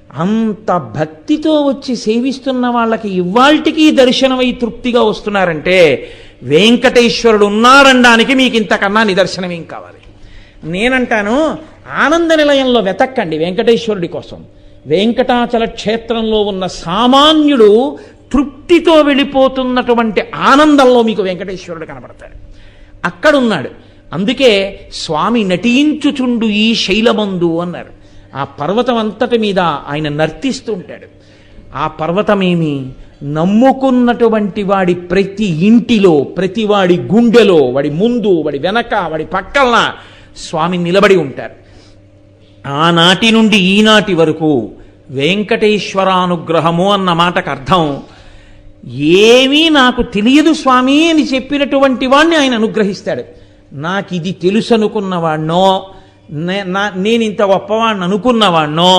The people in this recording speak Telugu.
అంత భక్తితో వచ్చి సేవిస్తున్న వాళ్ళకి ఇవాల్టికి దర్శనమై తృప్తిగా వస్తున్నారంటే వెంకటేశ్వరుడు ఉన్నారనడానికి మీకు ఇంతకన్నా నిదర్శనం ఏం కావాలి? నేనంటాను, ఆనంద నిలయంలో వెతక్కండి వెంకటేశ్వరుడి కోసం. వెంకటాచల క్షేత్రంలో ఉన్న సామాన్యుడు తృప్తితో వెళ్ళిపోతున్నటువంటి ఆనందంలో మీకు వెంకటేశ్వరుడు కనబడతాడు. అక్కడున్నాడు. అందుకే స్వామి నటించుచుండు ఈ శైలమందు అన్నారు. ఆ పర్వతం అంతటి మీద ఆయన నర్తిస్తూ ఉంటాడు. ఆ పర్వతమేమి నమ్ముకున్నటువంటి వాడి ప్రతి ఇంటిలో, ప్రతి వాడి గుండెలో, వాడి ముందు, వాడి వెనక, వాడి పక్కన స్వామి నిలబడి ఉంటారు. ఆనాటి నుండి ఈనాటి వరకు వెంకటేశ్వరానుగ్రహము అన్న మాటకు అర్థం, ఏమీ నాకు తెలియదు స్వామి అని చెప్పినటువంటి వాడిని ఆయన అనుగ్రహిస్తాడు. నాకు ఇది తెలుసు అనుకున్నవాడినో, నేను ఇంత గొప్పవాడిని అనుకున్నవాడినో